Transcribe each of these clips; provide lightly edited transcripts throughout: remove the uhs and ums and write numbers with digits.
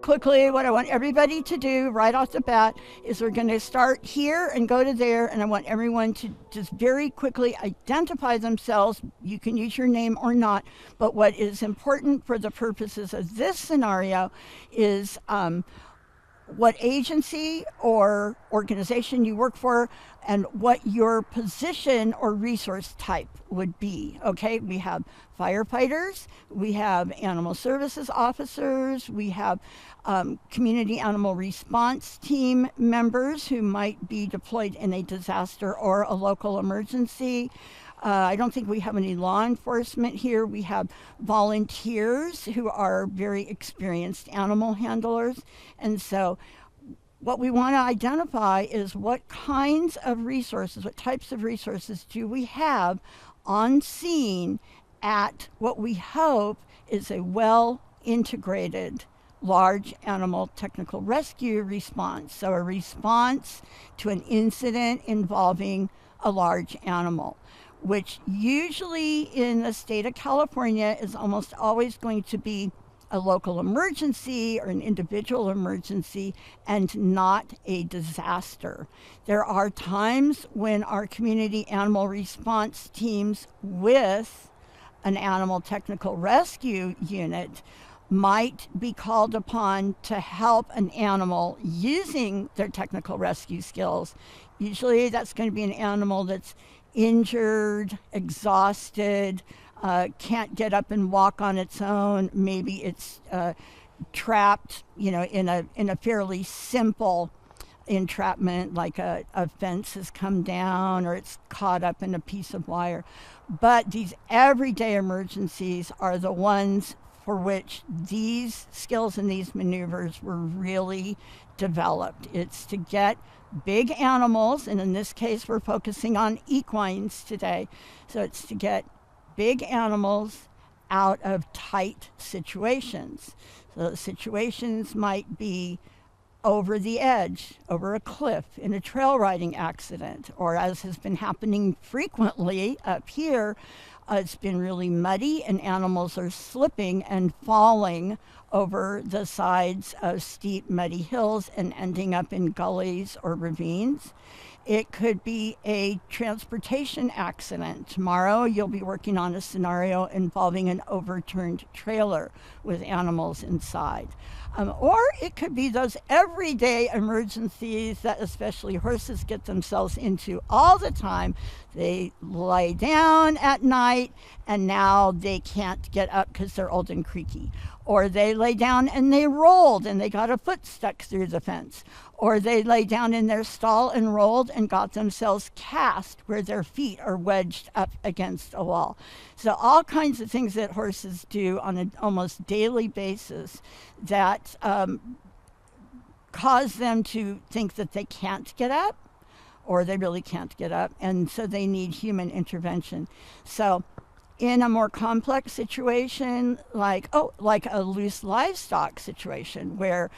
quickly, what I want everybody to do right off the bat is we're going to start here and go to there, and I want everyone to just very quickly identify themselves. You can use your name or not, but what is important for the purposes of this scenario is what agency or organization you work for and what your position or resource type would be. Okay, we have firefighters, we have animal services officers, we have community animal response team members who might be deployed in a disaster or a local emergency. I don't think we have any law enforcement here. We have volunteers who are very experienced animal handlers. And so what we want to identify is what kinds of resources, what types of resources do we have on scene at what we hope is a well-integrated large animal technical rescue response. So a response to an incident involving a large animal, which usually in the state of California is almost always going to be a local emergency or an individual emergency and not a disaster. There are times when our community animal response teams with an animal technical rescue unit might be called upon to help an animal using their technical rescue skills. Usually that's going to be an animal that's injured, exhausted, can't get up and walk on its own. Maybe it's trapped, in a fairly simple entrapment, like a fence has come down or it's caught up in a piece of wire. But these everyday emergencies are the ones for which these skills and these maneuvers were really developed. It's to get big animals, and in this case we're focusing on equines today. So it's to get big animals out of tight situations. So the situations might be over the edge, over a cliff, in a trail riding accident, or as has been happening frequently up here, it's been really muddy and animals are slipping and falling over the sides of steep, muddy hills and ending up in gullies or ravines. It could be a transportation accident. Tomorrow you'll be working on a scenario involving an overturned trailer with animals inside. Or it could be those everyday emergencies that especially horses get themselves into all the time. They lay down at night and now they can't get up because they're old and creaky. Or they lay down and they rolled and they got a foot stuck through the fence. Or they lay down in their stall and rolled and got themselves cast where their feet are wedged up against a wall. So all kinds of things that horses do on an almost daily basis that cause them to think that they can't get up, or they really can't get up, and so they need human intervention. So in a more complex situation, like a loose livestock situation where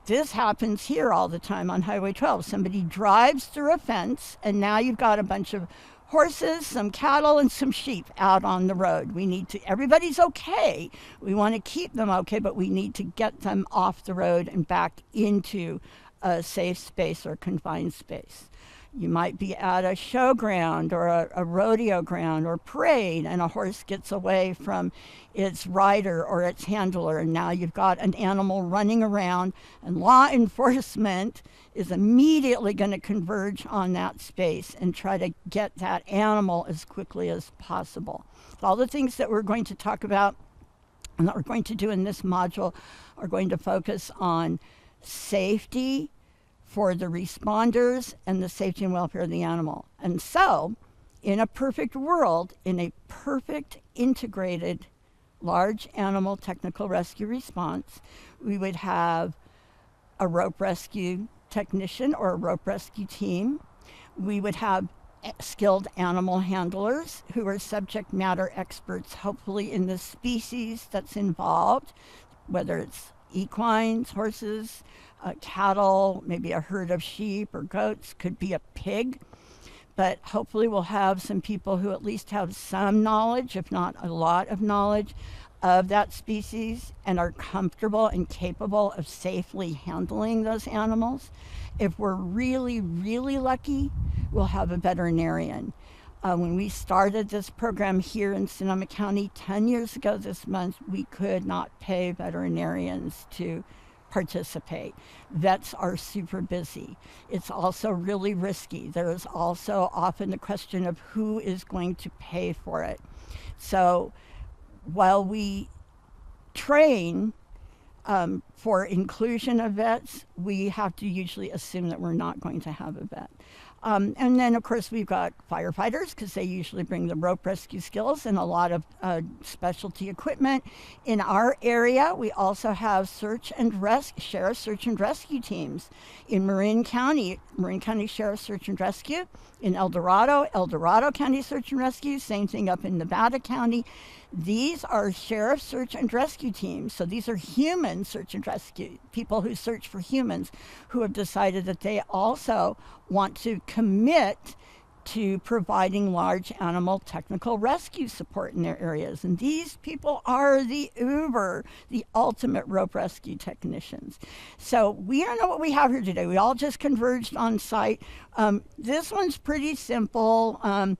this happens here all the time on Highway 12. Somebody drives through a fence, and now you've got a bunch of horses, some cattle, and some sheep out on the road. Everybody's okay. We want to keep them okay, but we need to get them off the road and back into a safe space or confined space. You might be at a showground or a rodeo ground or parade, and a horse gets away from its rider or its handler, and now you've got an animal running around, and law enforcement is immediately going to converge on that space and try to get that animal as quickly as possible. So all the things that we're going to talk about and that we're going to do in this module are going to focus on safety for the responders and the safety and welfare of the animal. And so, in a perfect world, in a perfect integrated large animal technical rescue response, we would have a rope rescue technician or a rope rescue team. We would have skilled animal handlers who are subject matter experts, hopefully in the species that's involved, whether it's equines, horses, cattle, maybe a herd of sheep or goats, could be a pig. But hopefully we'll have some people who at least have some knowledge, if not a lot of knowledge, of that species and are comfortable and capable of safely handling those animals. If we're really, really lucky, we'll have a veterinarian. When we started this program here in Sonoma County 10 years ago this month, we could not pay veterinarians to participate. Vets are super busy. It's also really risky. There is also often the question of who is going to pay for it. So while we train for inclusion of vets, we have to usually assume that we're not going to have a vet. And then, of course, we've got firefighters because they usually bring the rope rescue skills and a lot of specialty equipment. In our area, we also have sheriff search and rescue teams. In Marin County Sheriff Search and Rescue. In El Dorado County Search and Rescue. Same thing up in Nevada County. These are sheriff search and rescue teams. So these are human search and rescue, people who search for humans who have decided that they also want to commit to providing large animal technical rescue support in their areas. And these people are the ultimate rope rescue technicians. So we don't know what we have here today. We all just converged on site. This one's pretty simple.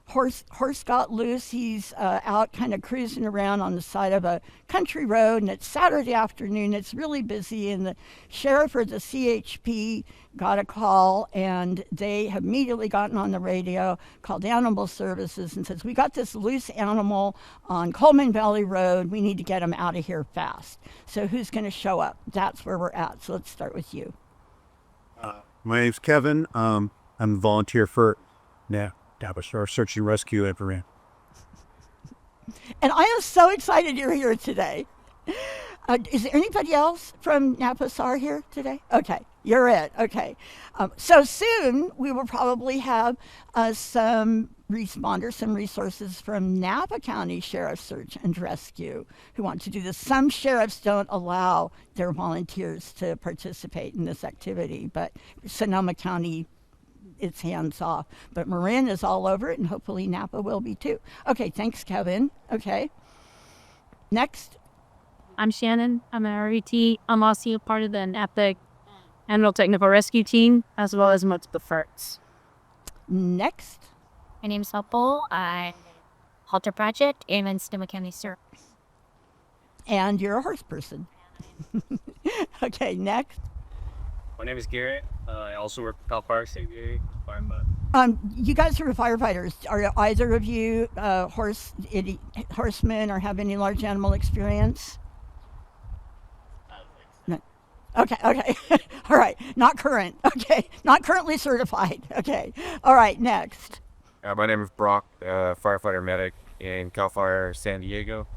Horse got loose. He's out kind of cruising around on the side of a country road, and it's Saturday afternoon. It's really busy, and the sheriff or the CHP got a call, and they have immediately gotten on the radio, called Animal Services, and says, we got this loose animal on Coleman Valley Road. We need to get him out of here fast. So who's going to show up? That's where we're at. So let's start with you. My name's Kevin. I'm a volunteer for Napa Search and Rescue at Marin. And I am so excited you're here today. Is there anybody else from Napa SAR here today? Okay, you're it. Okay. So soon we will probably have some responders, some resources from Napa County Sheriff Search and Rescue who want to do this. Some sheriffs don't allow their volunteers to participate in this activity, but Sonoma County, it's hands off. But Marin is all over it, and hopefully Napa will be too. Okay, thanks, Kevin. Okay. Next. I'm Shannon. I'm an RET. I'm also part of the Napa Animal Technical Rescue Team, as well as multiple FERTs. Next. My name's Opal. I'm Halter Project in Sonoma County, sir. And you're a horse person. Okay, next. My name is Garrett. I also work for Cal Fire Safety. You guys are firefighters. Are either of you horsemen or have any large animal experience? No. Okay. All right. Not current. Okay. Not currently certified. Okay. All right. Next. My name is Brock, firefighter medic in Cal Fire San Diego.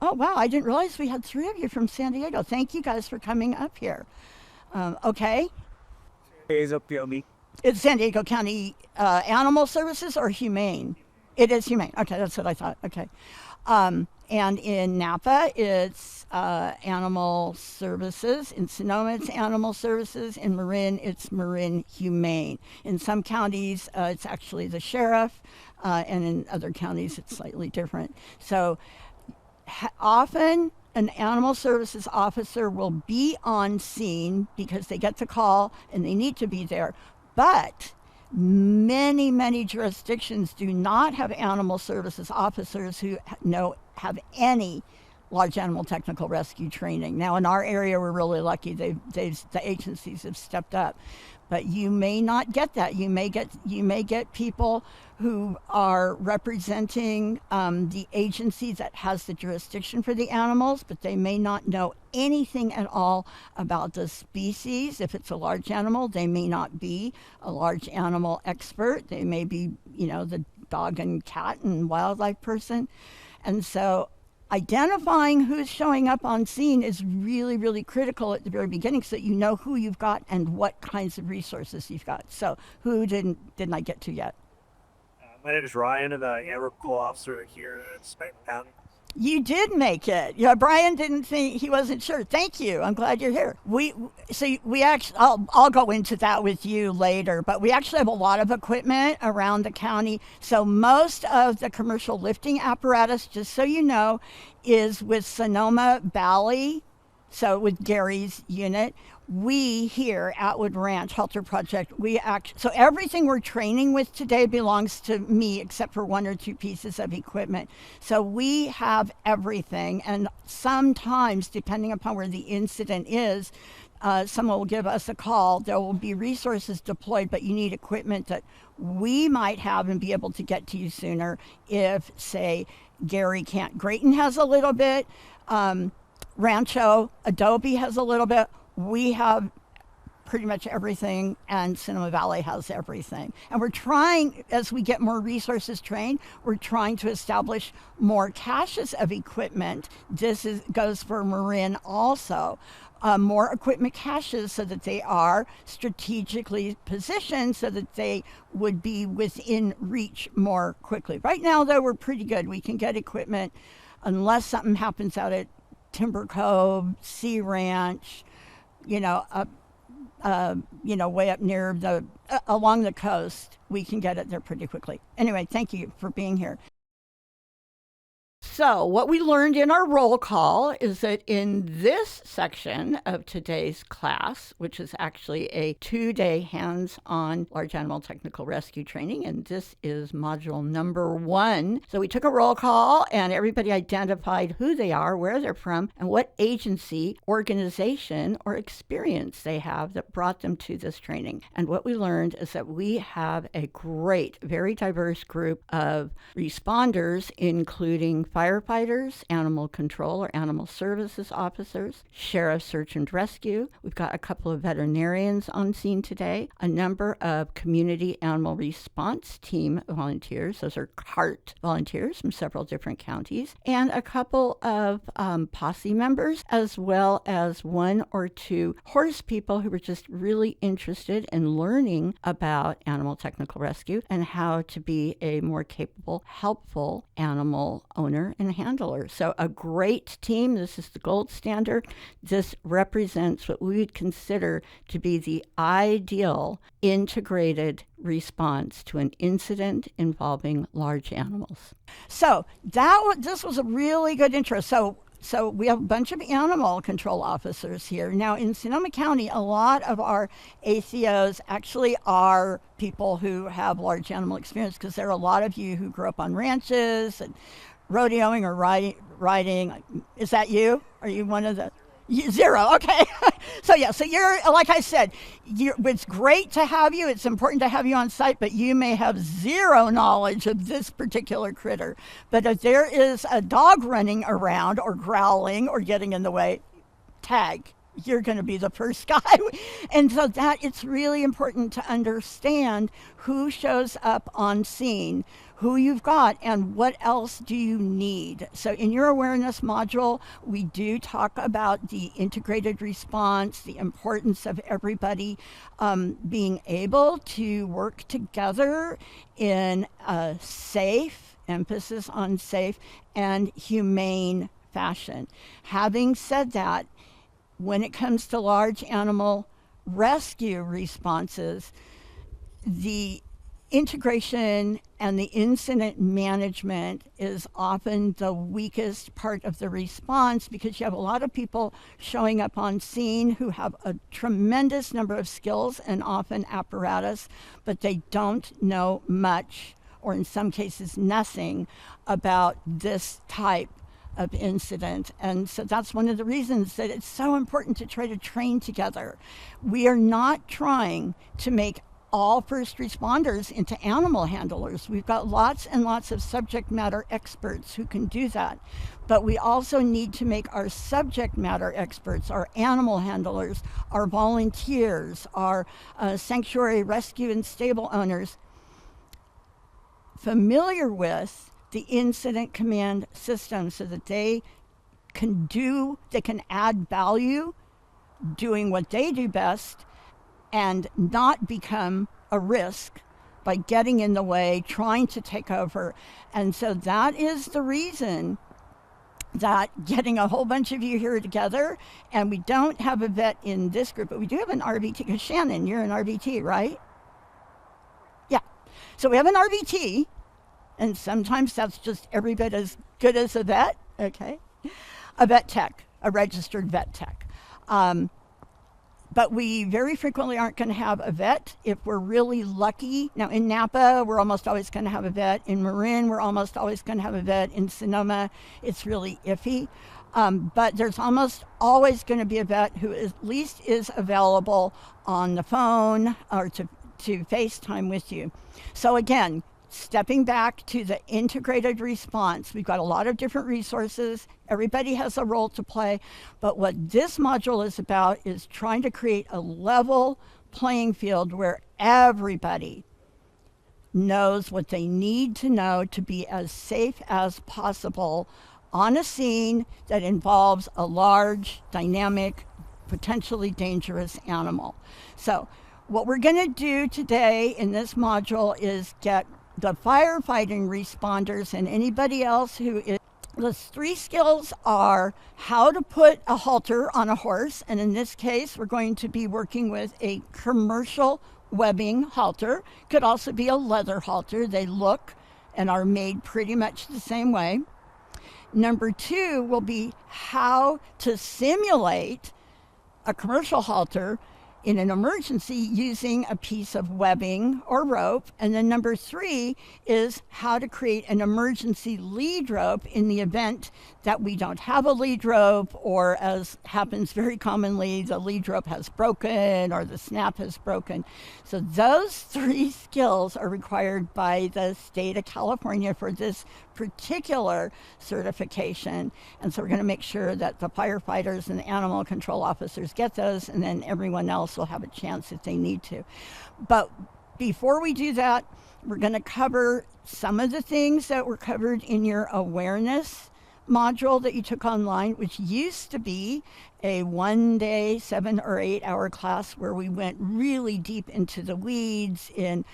Oh, wow. I didn't realize we had 3 of you from San Diego. Thank you guys for coming up here. Okay. It's San Diego County Animal Services or Humane? It is Humane. Okay, that's what I thought. Okay. And in Napa, it's Animal Services. In Sonoma, it's Animal Services. In Marin, it's Marin Humane. In some counties, it's actually the sheriff, and in other counties, it's slightly different. So often, an animal services officer will be on scene because they get the call and they need to be there. But many jurisdictions do not have animal services officers who have any large animal technical rescue training. Now, in our area, we're really lucky. The agencies have stepped up. But you may not get that. You may get people who are representing the agency that has the jurisdiction for the animals, but they may not know anything at all about the species. If it's a large animal, they may not be a large animal expert. They may be, the dog and cat and wildlife person. And so identifying who's showing up on scene is really critical at the very beginning so that you know who you've got and what kinds of resources you've got. So who didn't I get to yet? My name is Ryan, and I'm a patrol officer here at Spike County. You did make it. Yeah, Brian didn't think, he wasn't sure. Thank you. I'm glad you're here. We actually, I'll go into that with you later, but we actually have a lot of equipment around the county. So most of the commercial lifting apparatus, just so you know, is with Sonoma Valley. So with Gary's unit, we here at Wood Ranch Halter Project, so everything we're training with today belongs to me except for one or two pieces of equipment. So we have everything, and sometimes, depending upon where the incident is, someone will give us a call. There will be resources deployed, but you need equipment that we might have and be able to get to you sooner if, say, Gary can't. Grayton has a little bit. Rancho Adobe has a little bit. We have pretty much everything, and Sonoma Valley has everything. And we're trying, as we get more resources trained, we're trying to establish more caches of equipment. Goes for Marin also. More equipment caches so that they are strategically positioned so that they would be within reach more quickly. Right now, though, we're pretty good. We can get equipment unless something happens out at Timber Cove, Sea Ranch, way up near along the coast. We can get it there pretty quickly. Anyway, thank you for being here. So what we learned in our roll call is that in this section of today's class, which is actually a 2-day hands-on large animal technical rescue training, and this is module number 1. So we took a roll call and everybody identified who they are, where they're from, and what agency, organization, or experience they have that brought them to this training. And what we learned is that we have a great, very diverse group of responders, including firefighters, animal control or animal services officers, sheriff search and rescue. We've got a couple of veterinarians on scene today, a number of community animal response team volunteers. Those are CART volunteers from several different counties, and a couple of posse members, as well as 1 or 2 horse people who were just really interested in learning about animal technical rescue and how to be a more capable, helpful animal owner and handler. So a great team. This is the gold standard. This represents what we would consider to be the ideal integrated response to an incident involving large animals. So this was a really good intro. So we have a bunch of animal control officers here. Now in Sonoma County, a lot of our ACOs actually are people who have large animal experience, because there are a lot of you who grew up on ranches and rodeoing or riding. Is that you? Are you one of the? 0, okay. So you're, like I said, it's great to have you. It's important to have you on site, but you may have 0 knowledge of this particular critter. But if there is a dog running around or growling or getting in the way, tag. You're going to be the first guy. And so it's really important to understand who shows up on scene, who you've got, and what else do you need. So in your awareness module, we do talk about the integrated response, the importance of everybody being able to work together in a safe, emphasis on safe, and humane fashion. Having said that, when it comes to large animal rescue responses, the integration and the incident management is often the weakest part of the response, because you have a lot of people showing up on scene who have a tremendous number of skills and often apparatus, but they don't know much, or in some cases nothing, about this type of incident. And so that's one of the reasons that it's so important to try to train together. We are not trying to make all first responders into animal handlers. We've got lots and lots of subject matter experts who can do that. But we also need to make our subject matter experts, our animal handlers, our volunteers, our sanctuary rescue and stable owners familiar with the incident command system, so that they can add value doing what they do best and not become a risk by getting in the way, trying to take over. And so that is the reason that getting a whole bunch of you here together, and we don't have a vet in this group, but we do have an RBT, because Shannon, you're an RBT, right? Yeah. So we have an RBT, and sometimes that's just every bit as good as a vet, okay? A vet tech, a registered vet tech. But we very frequently aren't going to have a vet if we're really lucky. Now, in Napa, we're almost always going to have a vet. In Marin, we're almost always going to have a vet. In Sonoma, it's really iffy. But there's almost always going to be a vet who at least is available on the phone or to FaceTime with you. So again, stepping back to the integrated response, we've got a lot of different resources. Everybody has a role to play. But what this module is about is trying to create a level playing field where everybody knows what they need to know to be as safe as possible on a scene that involves a large, dynamic, potentially dangerous animal. So what we're going to do today in this module is get the firefighting responders and anybody else who is. The 3 skills are how to put a halter on a horse, and in this case, we're going to be working with a commercial webbing halter. Could also be a leather halter. They look and are made pretty much the same way. Number 2 will be how to simulate a commercial halter in an emergency using a piece of webbing or rope. And then number 3 is how to create an emergency lead rope in the event that we don't have a lead rope, or as happens very commonly, the lead rope has broken or the snap has broken. So those 3 skills are required by the state of California for this particular certification. And so we're going to make sure that the firefighters and the animal control officers get those, and then everyone else will have a chance if they need to. But before we do that, we're going to cover some of the things that were covered in your awareness module that you took online, which used to be a 1-day, 7 or 8 hour class where we went really deep into the weeds in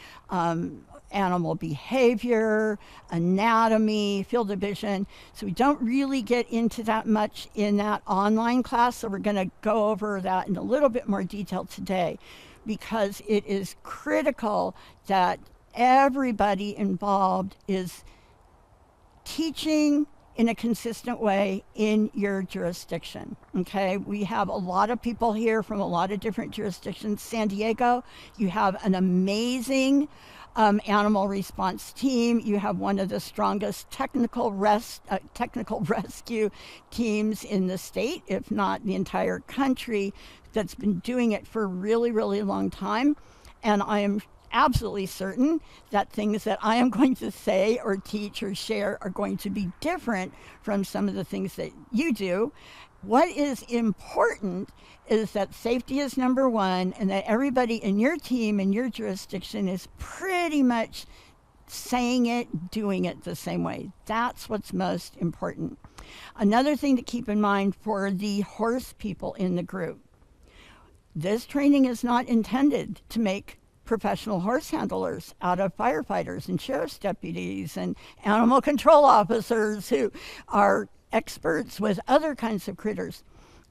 animal behavior, anatomy, field of vision. So we don't really get into that much in that online class. So we're going to go over that in a little bit more detail today, because it is critical that everybody involved is teaching in a consistent way in your jurisdiction. Okay, we have a lot of people here from a lot of different jurisdictions. San Diego, you have an amazing animal response team. You have one of the strongest technical rescue teams in the state, if not the entire country, that's been doing it for a really, really long time. And I am absolutely certain that things that I am going to say or teach or share are going to be different from some of the things that you do. What is important is that safety is number 1, and that everybody in your team and your jurisdiction is pretty much saying it, doing it the same way. That's what's most important. Another thing to keep in mind for the horse people in the group, this training is not intended to make professional horse handlers out of firefighters and sheriff's deputies and animal control officers who are experts with other kinds of critters.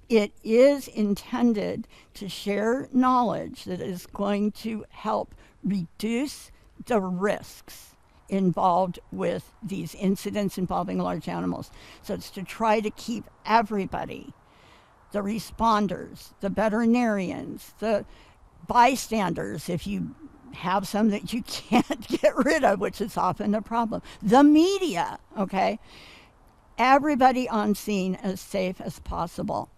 It is intended to share knowledge that is going to help reduce the risks involved with these incidents involving large animals. So it's to try to keep everybody, the responders, the veterinarians, the bystanders, if you have some that you can't get rid of, which is often a problem, the media, okay? Everybody on scene as safe as possible.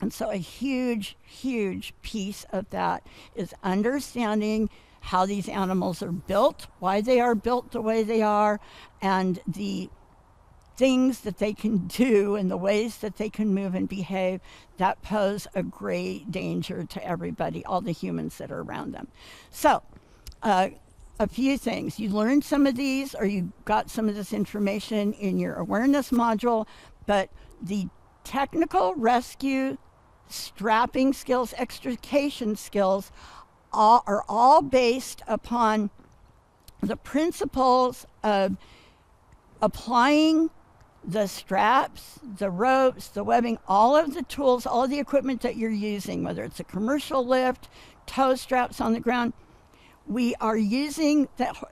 And so a huge, huge piece of that is understanding how these animals are built, why they are built the way they are, and the things that they can do and the ways that they can move and behave that pose a great danger to everybody, all the humans that are around them. So a few things. You learned some of these, or you got some of this information in your awareness module, but the technical rescue, strapping skills, extrication skills are all based upon the principles of applying the straps, the ropes, the webbing, all of the tools, all of the equipment that you're using, whether it's a commercial lift, tow straps on the ground, we are using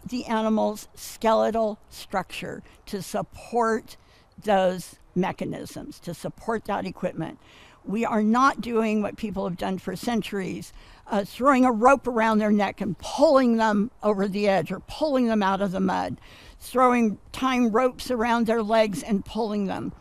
the animal's skeletal structure to support those mechanisms, to support that equipment. We are not doing what people have done for centuries, throwing a rope around their neck and pulling them over the edge or pulling them out of the mud, tying ropes around their legs and pulling them.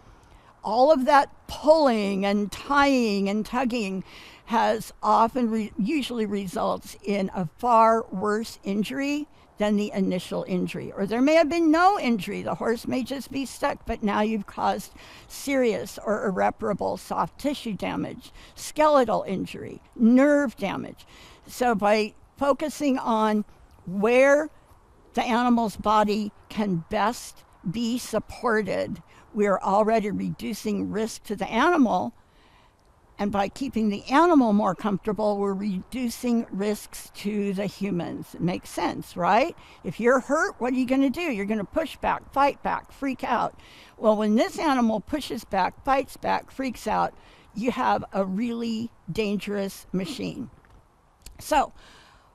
All of that pulling and tying and tugging has often usually results in a far worse injury than the initial injury. Or there may have been no injury. The horse may just be stuck, but now you've caused serious or irreparable soft tissue damage, skeletal injury, nerve damage. So by focusing on where the animal's body can best be supported, we're already reducing risk to the animal. And by keeping the animal more comfortable, we're reducing risks to the humans. It makes sense, right? If you're hurt, what are you going to do? You're going to push back, fight back, freak out. Well, when this animal pushes back, fights back, freaks out, you have a really dangerous machine. So,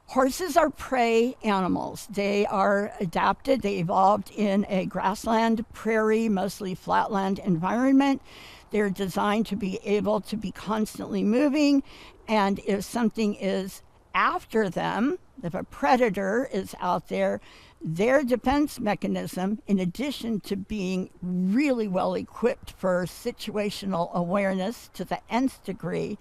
horses are prey animals. They are adapted. They evolved in a grassland, prairie, mostly flatland environment. They're designed to be able to be constantly moving, and if something is after them, if a predator is out there, their defense mechanism, in addition to being really well equipped for situational awareness to the nth degree,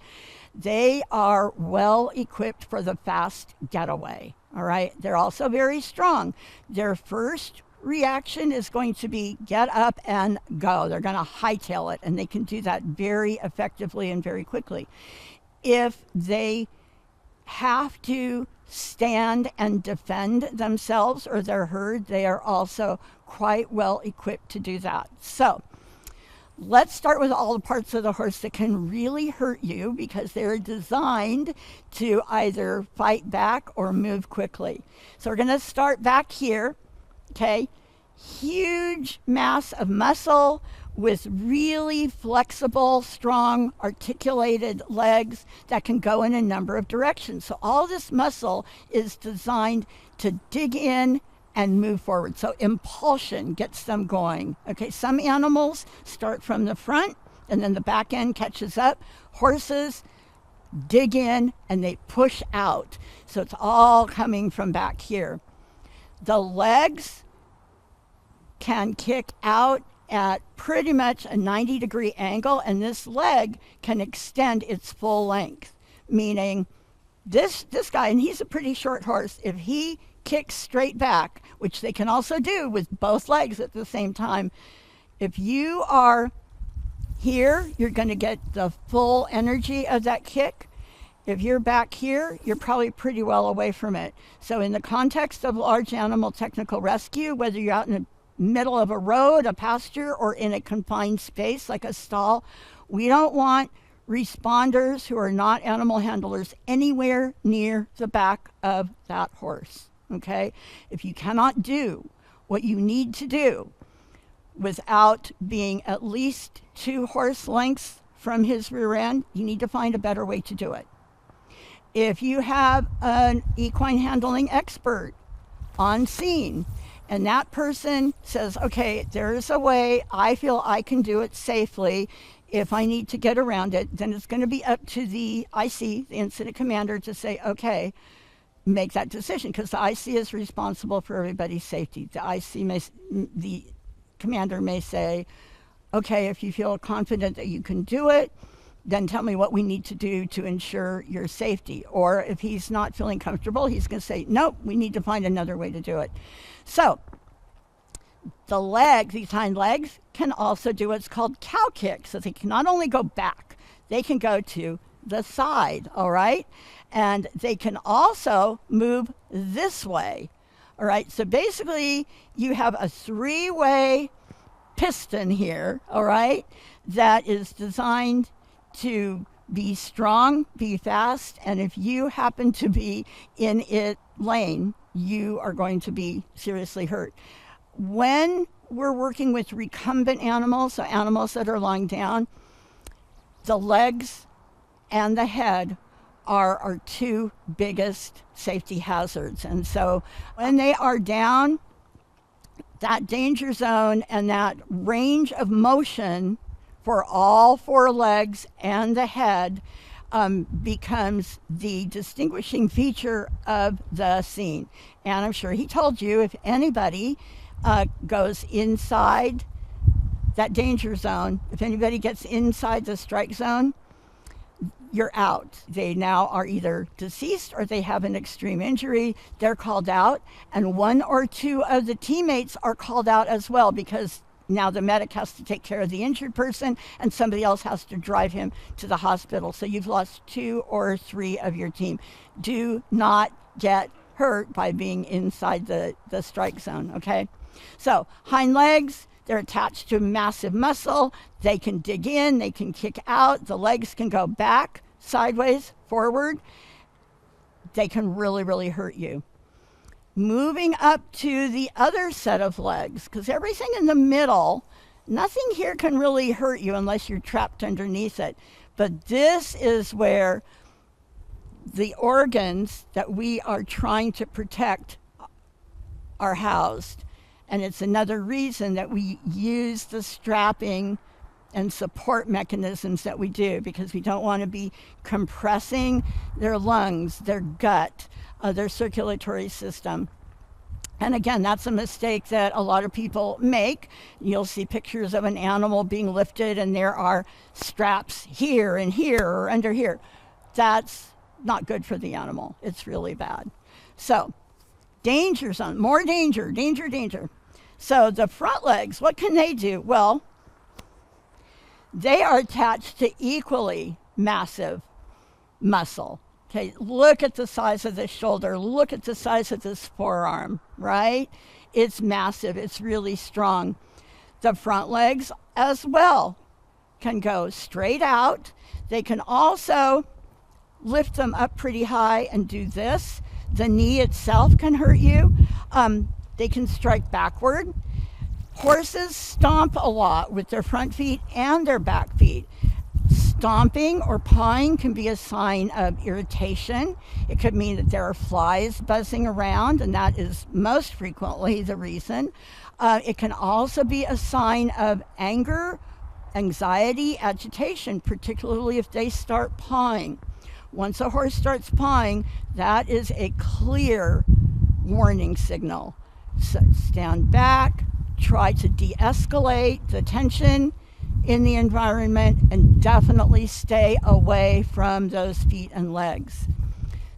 they are well equipped for the fast getaway. All right, they're also very strong. Their first reaction is going to be get up and go. They're going to hightail it, and they can do that very effectively and very quickly. If they have to stand and defend themselves or their herd, they are also quite well equipped to do that. So let's start with all the parts of the horse that can really hurt you, because they're designed to either fight back or move quickly. So we're going to start back here. Okay, huge mass of muscle with really flexible, strong, articulated legs that can go in a number of directions. So all this muscle is designed to dig in and move forward. So impulsion gets them going. Okay, some animals start from the front and then the back end catches up. Horses dig in and they push out. So it's all coming from back here. The legs can kick out at pretty much a 90-degree angle, and this leg can extend its full length, meaning this guy, and he's a pretty short horse, if he kicks straight back, which they can also do with both legs at the same time, if you are here, you're going to get the full energy of that kick. If you're back here, you're probably pretty well away from it. So in the context of large animal technical rescue, whether you're out in the middle of a road, a pasture, or in a confined space like a stall, we don't want responders who are not animal handlers anywhere near the back of that horse, okay? If you cannot do what you need to do without being at least 2 horse lengths from his rear end, you need to find a better way to do it. If you have an equine handling expert on scene and that person says, okay, there's a way I feel I can do it safely, if I need to get around it, then it's going to be up to the IC, the incident commander, to say, okay, make that decision, because the IC is responsible for everybody's safety. The commander may say, okay, if you feel confident that you can do it, then tell me what we need to do to ensure your safety. Or if he's not feeling comfortable, he's going to say, nope, we need to find another way to do it. So the legs, these hind legs, can also do what's called cow kick. So they can not only go back, they can go to the side, all right? And they can also move this way, all right? So basically, you have a 3-way piston here, all right, that is designed to be strong, be fast, and if you happen to be in it lane, you are going to be seriously hurt. When we're working with recumbent animals, so animals that are lying down, the legs and the head are our two biggest safety hazards. And so when they are down, that danger zone and that range of motion for all four legs and the head becomes the distinguishing feature of the scene. And I'm sure he told you, if anybody goes inside that danger zone, if anybody gets inside the strike zone, you're out. They now are either deceased or they have an extreme injury. They're called out, and one or two of the teammates are called out as well, because now the medic has to take care of the injured person and somebody else has to drive him to the hospital. So you've lost 2 or 3 of your team. Do not get hurt by being inside the strike zone, okay? So hind legs, they're attached to massive muscle. They can dig in, they can kick out. The legs can go back, sideways, forward. They can really, really hurt you. Moving up to the other set of legs, because everything in the middle, nothing here can really hurt you unless you're trapped underneath it. But this is where the organs that we are trying to protect are housed. And it's another reason that we use the strapping and support mechanisms that we do, because we don't want to be compressing their lungs, their gut, their circulatory system. And again, that's a mistake that a lot of people make. You'll see pictures of an animal being lifted and there are straps here and here or under here. That's not good for the animal. It's really bad. So, danger zone, more danger, danger, danger. So the front legs, what can they do? Well, they are attached to equally massive muscle. Okay, look at the size of this shoulder. Look at the size of this forearm, right? It's massive. It's really strong. The front legs as well can go straight out. They can also lift them up pretty high and do this. The knee itself can hurt you. They can strike backward. Horses stomp a lot with their front feet and their back feet. Stomping or pawing can be a sign of irritation. It could mean that there are flies buzzing around, and that is most frequently the reason. It can also be a sign of anger, anxiety, agitation, particularly if they start pawing. Once a horse starts pawing, that is a clear warning signal. So stand back, try to de-escalate the tension in the environment, and definitely stay away from those feet and legs.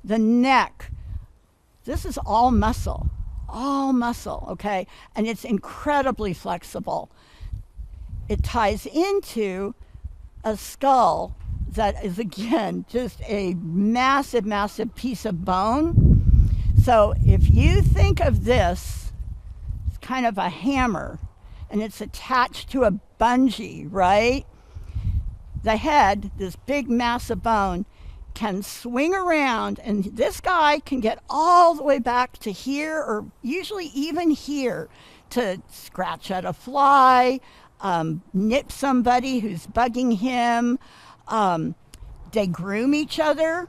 The neck, this is all muscle, okay? And it's incredibly flexible. It ties into a skull that is, again, just a massive, massive piece of bone. So if you think of this, it's kind of a hammer, and it's attached to a bungee, right? The head, this big mass of bone, can swing around, and this guy can get all the way back to here, or usually even here, to scratch at a fly, nip somebody who's bugging him. They groom each other.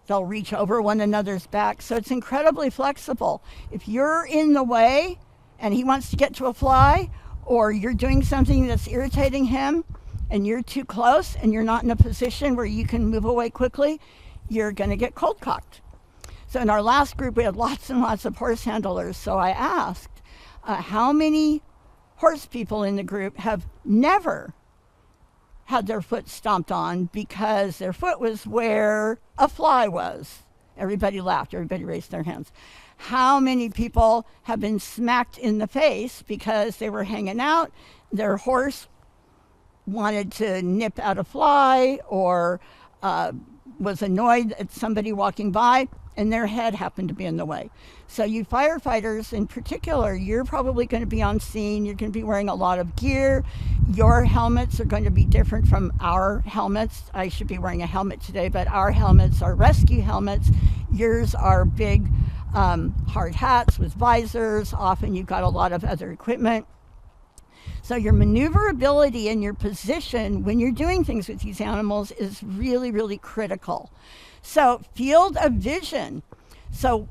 They'll reach over one another's back. So it's incredibly flexible. If you're in the way and he wants to get to a fly, or you're doing something that's irritating him and you're too close and you're not in a position where you can move away quickly, you're going to get cold cocked. So in our last group, we had lots and lots of horse handlers. So I asked, how many horse people in the group have never had their foot stomped on because their foot was where a fly was? Everybody laughed. Everybody raised their hands. How many people have been smacked in the face because they were hanging out, their horse wanted to nip at a fly, or was annoyed at somebody walking by, and their head happened to be in the way? So you firefighters in particular, you're probably going to be on scene. You're going to be wearing a lot of gear. Your helmets are going to be different from our helmets. I should be wearing a helmet today, but our helmets are rescue helmets. Yours are big hard hats with visors. Often you've got a lot of other equipment. So your maneuverability and your position when you're doing things with these animals is really, really critical. So field of vision. So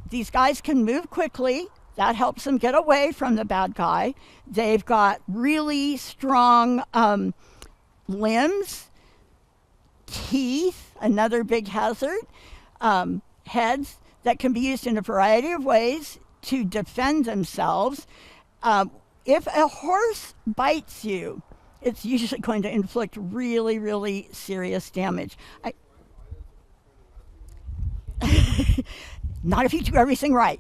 these guys can move quickly. That helps them get away from the bad guy. They've got really strong limbs, teeth, another big hazard, heads that can be used in a variety of ways to defend themselves. If a horse bites you, it's usually going to inflict really, really serious damage. Not if you do everything right.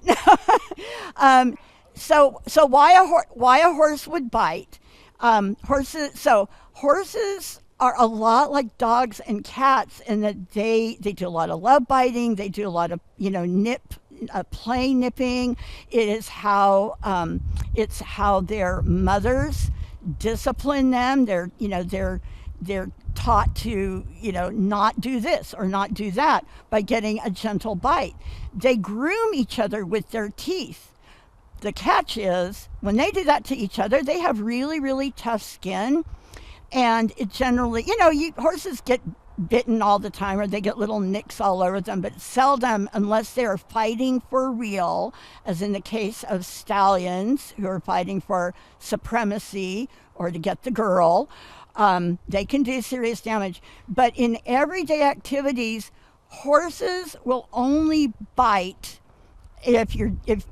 So why a horse would bite? Horses are a lot like dogs and cats in that they do a lot of love biting. They do a lot of play nipping. It's how their mothers discipline them. They're taught to not do this or not do that by getting a gentle bite. They groom each other with their teeth. The catch is when they do that to each other, they have really, really tough skin, and it generally, horses get bitten all the time, or they get little nicks all over them, but seldom unless they're fighting for real, as in the case of stallions who are fighting for supremacy or to get the girl. They can do serious damage. But in everyday activities, horses will only bite if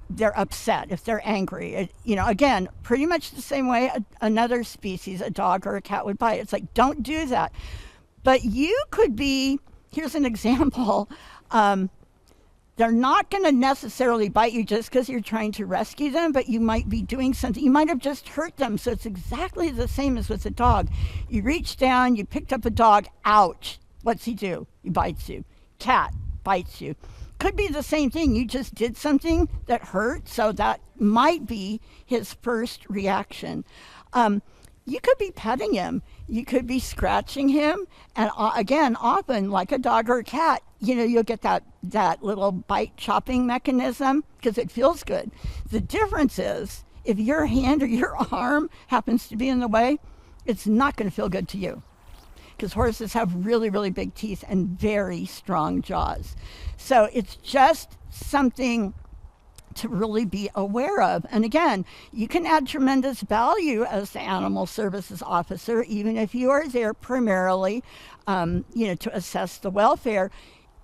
they're upset, if they're angry. Again, pretty much the same way another species, a dog or a cat, would bite. It's like, don't do that. But you could be, here's an example, they're not going to necessarily bite you just because you're trying to rescue them, but you might be doing something. You might have just hurt them. So it's exactly the same as with a dog. You reach down, you picked up a dog, ouch. What's he do? He bites you. Cat bites you. Could be the same thing. You just did something that hurt, so that might be his first reaction. You could be petting him. You could be scratching him. And again, often, like a dog or a cat, you'll get that little bite chopping mechanism because it feels good. The difference is if your hand or your arm happens to be in the way, it's not going to feel good to you, because horses have really, really big teeth and very strong jaws. So it's just something to really be aware of. And again, you can add tremendous value as the animal services officer, even if you are there primarily, to assess the welfare.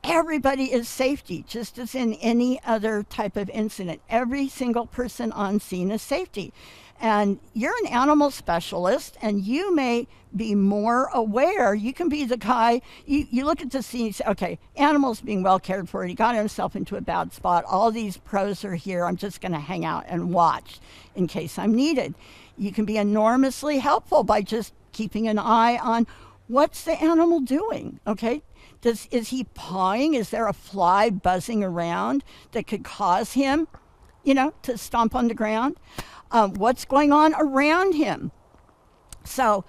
Everybody is safety, just as in any other type of incident. Every single person on scene is safety. And you're an animal specialist, and you may be more aware. You can be the guy, you look at the scene, you say, okay, animal's being well cared for. He got himself into a bad spot. All these pros are here. I'm just going to hang out and watch in case I'm needed. You can be enormously helpful by just keeping an eye on what's the animal doing, okay? Is he pawing? Is there a fly buzzing around that could cause him, to stomp on the ground? What's going on around him? So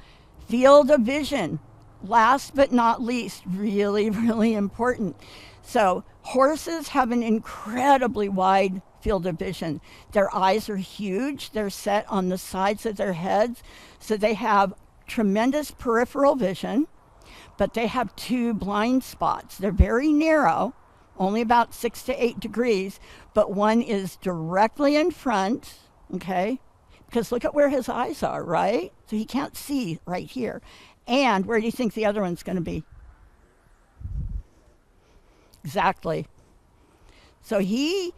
field of vision, last but not least, really, really important. So horses have an incredibly wide field of vision. Their eyes are huge. They're set on the sides of their heads. So they have tremendous peripheral vision, but they have two blind spots. They're very narrow, only about 6 to 8 degrees, but one is directly in front, okay? Because look at where his eyes are, right? So he can't see right here. And where do you think the other one's going to be? Exactly. So he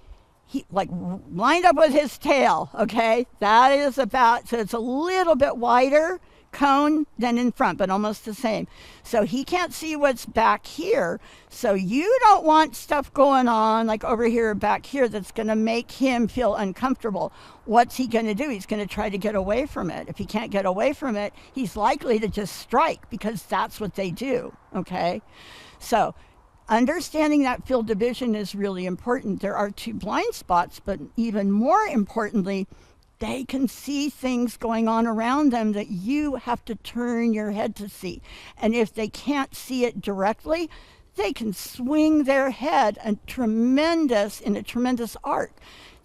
like lined up with his tail, okay? That is about, so it's a little bit wider cone than in front, but almost the same. So he can't see what's back here. So you don't want stuff going on like over here or back here that's going to make him feel uncomfortable. What's he going to do? He's going to try to get away from it. If he can't get away from it, he's likely to just strike, because that's what they do, okay? So understanding that field of vision is really important. There are two blind spots, but even more importantly, they can see things going on around them that you have to turn your head to see. And if they can't see it directly, they can swing their head in a tremendous arc.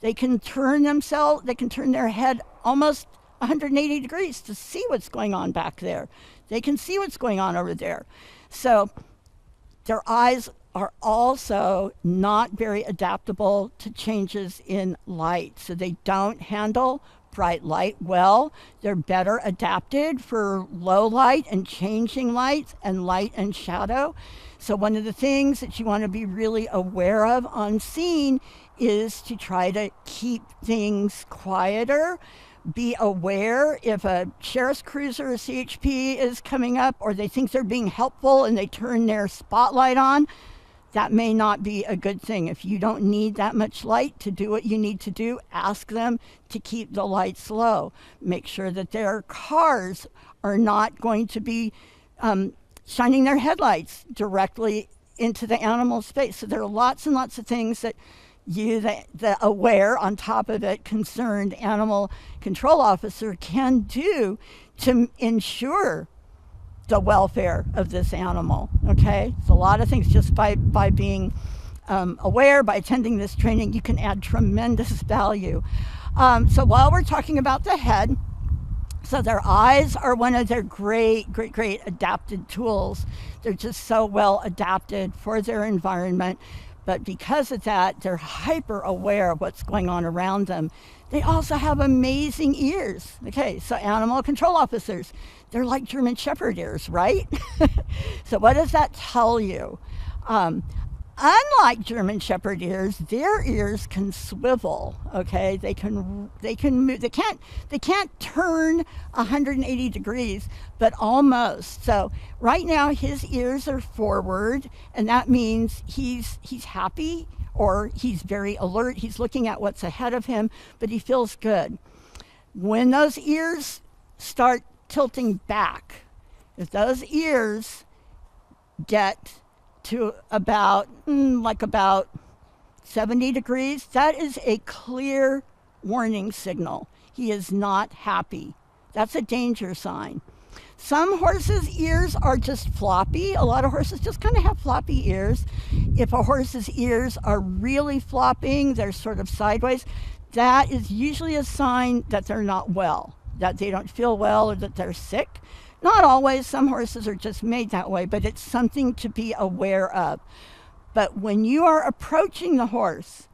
They can turn their head almost 180 degrees to see what's going on back there. They can see what's going on over there. So their eyes are also not very adaptable to changes in light. So they don't handle bright light well. They're better adapted for low light and changing lights and light and shadow. So one of the things that you want to be really aware of on scene is to try to keep things quieter. Be aware if a sheriff's cruiser or CHP is coming up, or they think they're being helpful and they turn their spotlight on. That may not be a good thing. If you don't need that much light to do what you need to do, ask them to keep the lights low. Make sure that their cars are not going to be shining their headlights directly into the animal's face. So there are lots and lots of things that you, the aware, on top of it, concerned animal control officer can do to ensure the welfare of this animal. Okay, it's a lot of things. Just by being aware, by attending this training, you can add tremendous value. So while we're talking about the head, so their eyes are one of their great adapted tools. They're just so well adapted for their environment. But because of that, they're hyper aware of what's going on around them. They also have amazing ears. Okay, so animal control officers, they're like German Shepherd ears, right? So what does that tell you? Unlike German Shepherd ears, their ears can swivel. Okay, they can move. They can't turn 180 degrees, but almost. So right now his ears are forward, and that means he's happy, or he's very alert. He's looking at what's ahead of him, but he feels good. When those ears start tilting back, if those ears get to about 70 degrees, that is a clear warning signal. He is not happy. That's a danger sign. Some horses' ears are just floppy. A lot of horses just kind of have floppy ears. If a horse's ears are really flopping, they're sort of sideways, that is usually a sign that they're not well, that they don't feel well, or that they're sick. Not always. Some horses are just made that way, but it's something to be aware of. But when you are approaching the horse,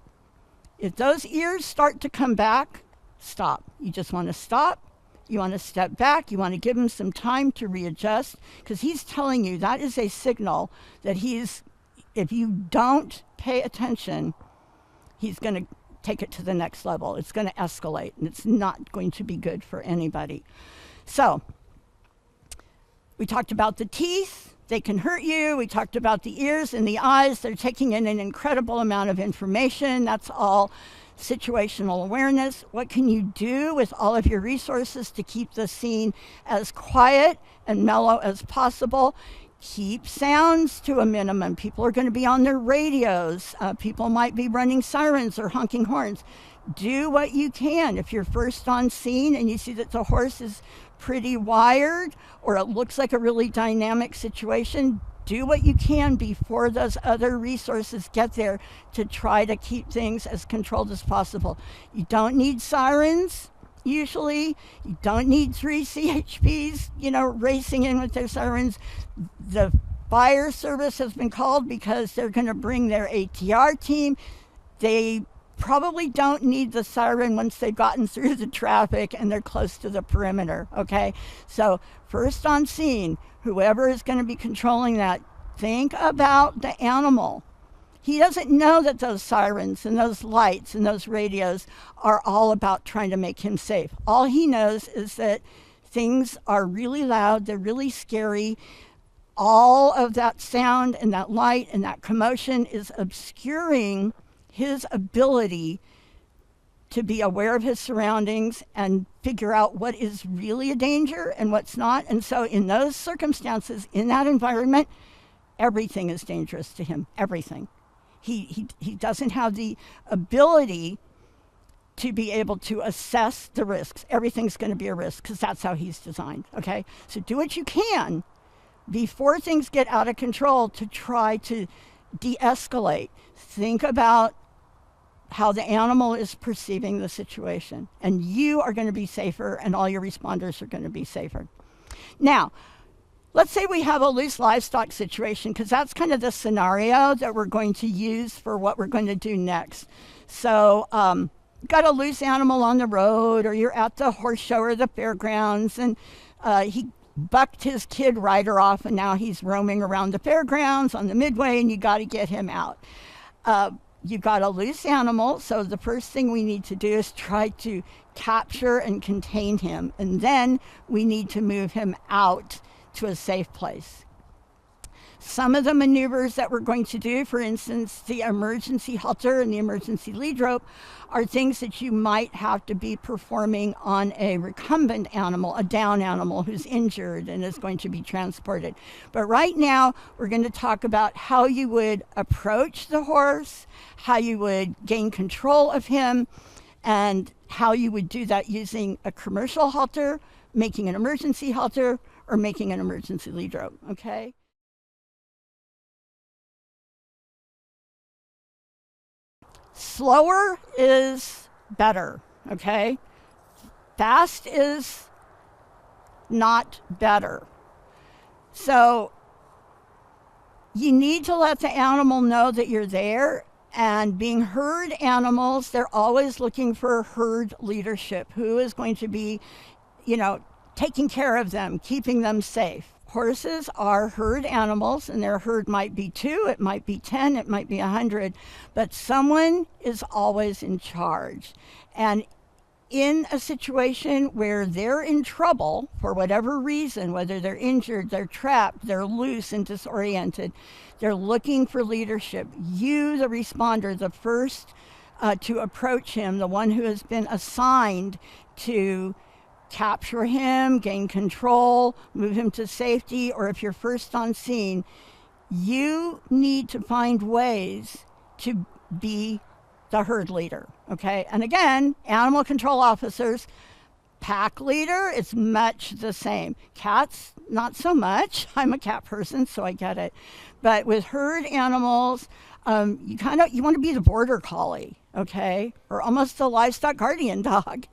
if those ears start to come back, stop. You just want to stop. You want to step back. You want to give him some time to readjust, because he's telling you that is a signal that if you don't pay attention, he's going to take it to the next level. It's going to escalate, and it's not going to be good for anybody. So we talked about the teeth. They can hurt you. We talked about the ears and the eyes. They're taking in an incredible amount of information. That's all situational awareness. What can you do with all of your resources to keep the scene as quiet and mellow as possible? Keep sounds to a minimum. People are going to be on their radios. People might be running sirens or honking horns. Do what you can. If you're first on scene and you see that the horse is pretty wired, or it looks like a really dynamic situation, do what you can before those other resources get there to try to keep things as controlled as possible. You don't need sirens, usually. You don't need 3 CHPs, racing in with their sirens. The fire service has been called because they're going to bring their ATR team. They probably don't need the siren once they've gotten through the traffic and they're close to the perimeter, okay? So first on scene, whoever is going to be controlling that, think about the animal. He doesn't know that those sirens and those lights and those radios are all about trying to make him safe. All he knows is that things are really loud, they're really scary. All of that sound and that light and that commotion is obscuring his ability to be aware of his surroundings and figure out what is really a danger and what's not. And so in those circumstances, in that environment, everything is dangerous to him, everything. He doesn't have the ability to be able to assess the risks. Everything's going to be a risk because that's how he's designed, okay? So do what you can before things get out of control to try to de-escalate. Think about how the animal is perceiving the situation. And you are going to be safer, and all your responders are going to be safer. Now, let's say we have a loose livestock situation, because that's kind of the scenario that we're going to use for what we're going to do next. So, got a loose animal on the road, or you're at the horse show or the fairgrounds, and he bucked his kid rider off, and now he's roaming around the fairgrounds on the midway, and you got to get him out. You've got a loose animal, so the first thing we need to do is try to capture and contain him, and then we need to move him out to a safe place. Some of the maneuvers that we're going to do, for instance, the emergency halter and the emergency lead rope, are things that you might have to be performing on a recumbent animal, a down animal who's injured and is going to be transported. But right now, we're going to talk about how you would approach the horse, how you would gain control of him, and how you would do that using a commercial halter, making an emergency halter, or making an emergency lead rope, okay? Slower is better, okay? Fast is not better. So you need to let the animal know that you're there. And being herd animals, they're always looking for herd leadership. Who is going to be, taking care of them, keeping them safe? Horses are herd animals, and their herd might be 2, it might be 10, it might be 100, but someone is always in charge. And in a situation where they're in trouble for whatever reason, whether they're injured, they're trapped, they're loose and disoriented, they're looking for leadership. You, the responder, the first to approach him, the one who has been assigned to capture him, gain control, move him to safety, or if you're first on scene, you need to find ways to be the herd leader, okay? And again, animal control officers, pack leader, it's much the same. Cats, not so much. I'm a cat person, so I get it. But with herd animals, you want to be the border collie, okay? Or almost the livestock guardian dog.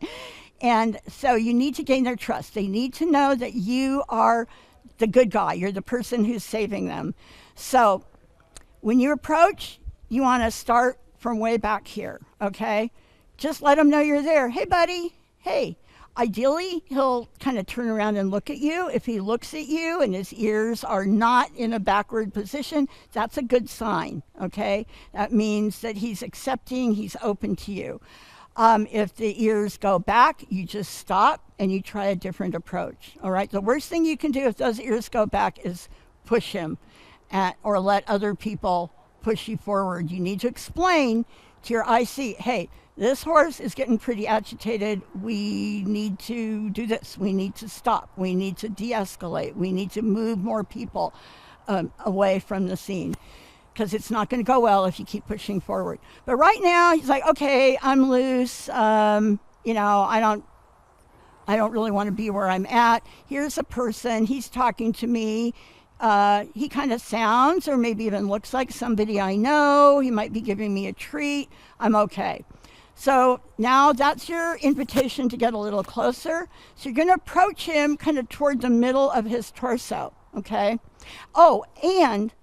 And so you need to gain their trust. They need to know that you are the good guy. You're the person who's saving them. So when you approach, you want to start from way back here, okay? Just let them know you're there. Hey, buddy. Hey. Ideally, he'll kind of turn around and look at you. If he looks at you and his ears are not in a backward position, that's a good sign, okay? That means that he's accepting, he's open to you. If the ears go back, you just stop and you try a different approach, all right? The worst thing you can do if those ears go back is push him or let other people push you forward. You need to explain to your IC, hey, this horse is getting pretty agitated. We need to do this. We need to stop. We need to de-escalate. We need to move more people away from the scene, because it's not going to go well if you keep pushing forward. But right now, he's like, okay, I'm loose. I don't really want to be where I'm at. Here's a person. He's talking to me. He kind of sounds or maybe even looks like somebody I know. He might be giving me a treat. I'm okay. So now that's your invitation to get a little closer. So you're going to approach him kind of toward the middle of his torso, okay? Oh, and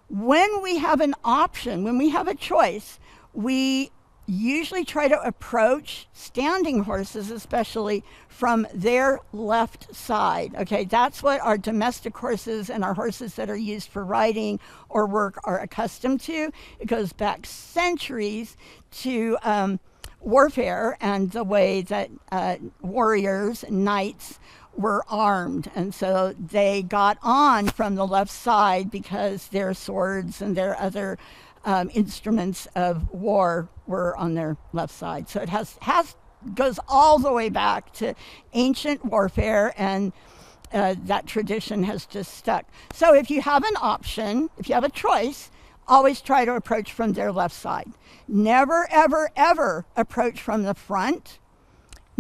when we have an option, when we have a choice, we usually try to approach standing horses, especially from their left side. Okay, that's what our domestic horses and our horses that are used for riding or work are accustomed to. It goes back centuries to warfare and the way that warriors, knights, were armed, and so they got on from the left side because their swords and their other instruments of war were on their left side. So it goes all the way back to ancient warfare, and that tradition has just stuck. So if you have an option, if you have a choice, always try to approach from their left side. Never, ever, ever approach from the front.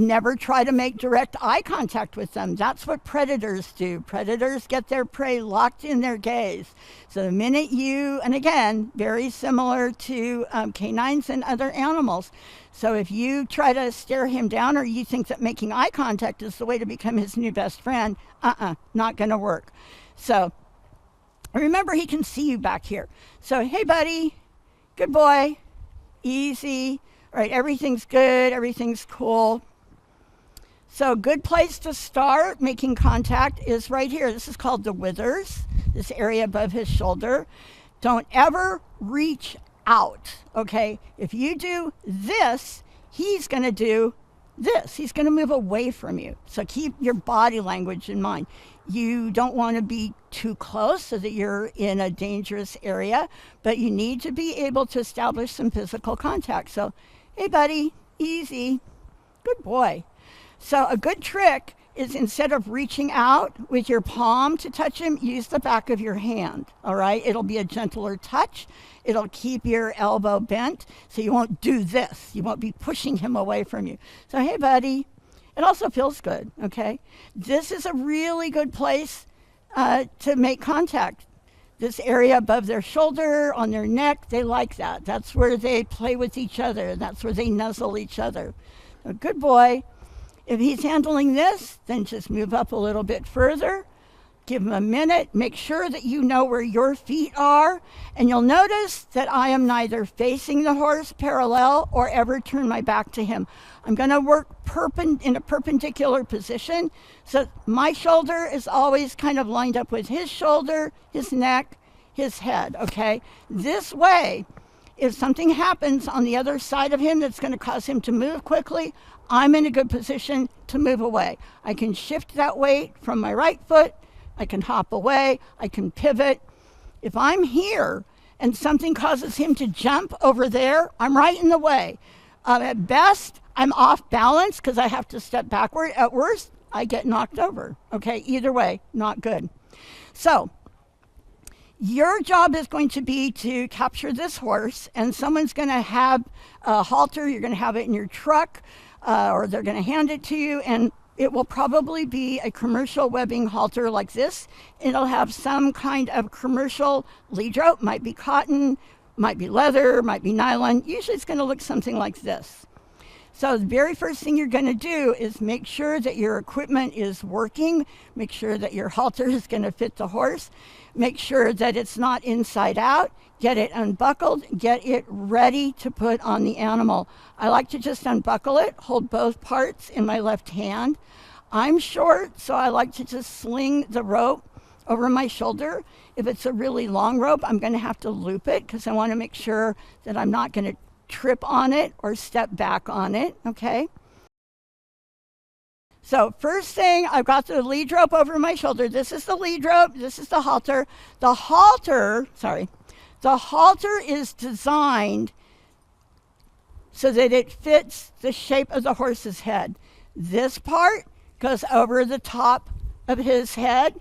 Never try to make direct eye contact with them. That's what predators do. Predators get their prey locked in their gaze. So the minute you, and again, very similar to canines and other animals. So if you try to stare him down or you think that making eye contact is the way to become his new best friend, not going to work. So remember, he can see you back here. So, hey, buddy, good boy, easy. All right, everything's good, everything's cool. So a good place to start making contact is right here. This is called the withers, this area above his shoulder. Don't ever reach out, okay? If you do this, he's going to do this. He's going to move away from you. So keep your body language in mind. You don't want to be too close so that you're in a dangerous area, but you need to be able to establish some physical contact. So, hey, buddy, easy, good boy. So a good trick is instead of reaching out with your palm to touch him, use the back of your hand, all right? It'll be a gentler touch. It'll keep your elbow bent, so you won't do this. You won't be pushing him away from you. So, hey, buddy. It also feels good, okay? This is a really good place to make contact. This area above their shoulder, on their neck, they like that. That's where they play with each other. That's where they nuzzle each other. A good boy. If he's handling this, then just move up a little bit further. Give him a minute. Make sure that you know where your feet are. And you'll notice that I am neither facing the horse parallel or ever turn my back to him. I'm going to work in a perpendicular position. So my shoulder is always kind of lined up with his shoulder, his neck, his head, okay? This way, if something happens on the other side of him that's going to cause him to move quickly, I'm in a good position to move away. I can shift that weight from my right foot. I can hop away. I can pivot. If I'm here and something causes him to jump over there, I'm right in the way. At best, I'm off balance because I have to step backward. At worst, I get knocked over. Okay, either way, not good. So your job is going to be to capture this horse, and someone's going to have a halter. You're going to have it in your truck, or they're going to hand it to you, and it will probably be a commercial webbing halter like this. It'll have some kind of commercial lead rope, might be cotton, might be leather, might be nylon. Usually it's going to look something like this. So the very first thing you're going to do is make sure that your equipment is working. Make sure that your halter is going to fit the horse. Make sure that it's not inside out. Get it unbuckled. Get it ready to put on the animal. I like to just unbuckle it, hold both parts in my left hand. I'm short, so I like to just sling the rope over my shoulder. If it's a really long rope, I'm going to have to loop it because I want to make sure that I'm not going to trip on it or step back on it, okay? So first thing, I've got the lead rope over my shoulder. This is the lead rope. This is the halter. The halter is designed so that it fits the shape of the horse's head. This part goes over the top of his head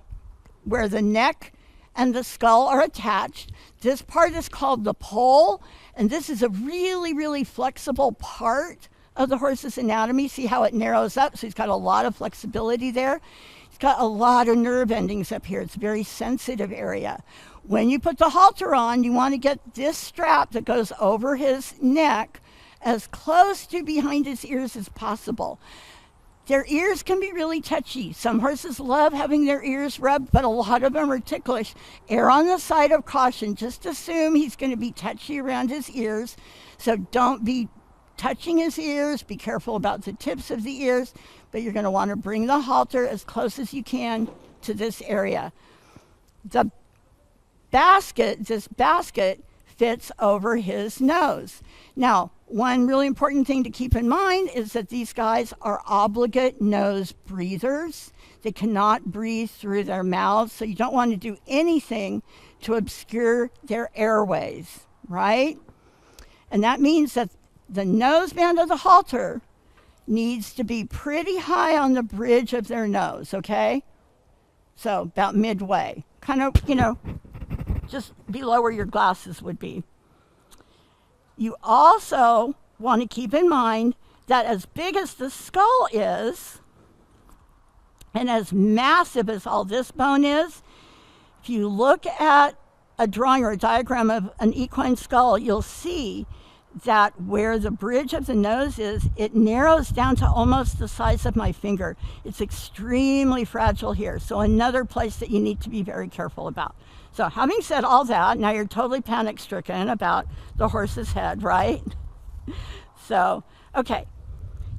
where the neck and the skull are attached. This part is called the poll, and this is a really, really flexible part of the horse's anatomy. See how it narrows up? So he's got a lot of flexibility there. He's got a lot of nerve endings up here. It's a very sensitive area. When you put the halter on, you want to get this strap that goes over his neck as close to behind his ears as possible. Their ears can be really touchy. Some horses love having their ears rubbed, but a lot of them are ticklish. Err on the side of caution. Just assume he's going to be touchy around his ears. So don't be touching his ears. Be careful about the tips of the ears, but you're going to want to bring the halter as close as you can to this area. This basket fits over his nose. Now, one really important thing to keep in mind is that these guys are obligate nose breathers. They cannot breathe through their mouths, so you don't want to do anything to obscure their airways, right? And that means that the noseband of the halter needs to be pretty high on the bridge of their nose, okay? So about midway, kind of, just below where your glasses would be. You also want to keep in mind that as big as the skull is, and as massive as all this bone is, if you look at a drawing or a diagram of an equine skull, you'll see that where the bridge of the nose is, it narrows down to almost the size of my finger. It's extremely fragile here. So another place that you need to be very careful about. So having said all that, now you're totally panic stricken about the horse's head, right? So, okay.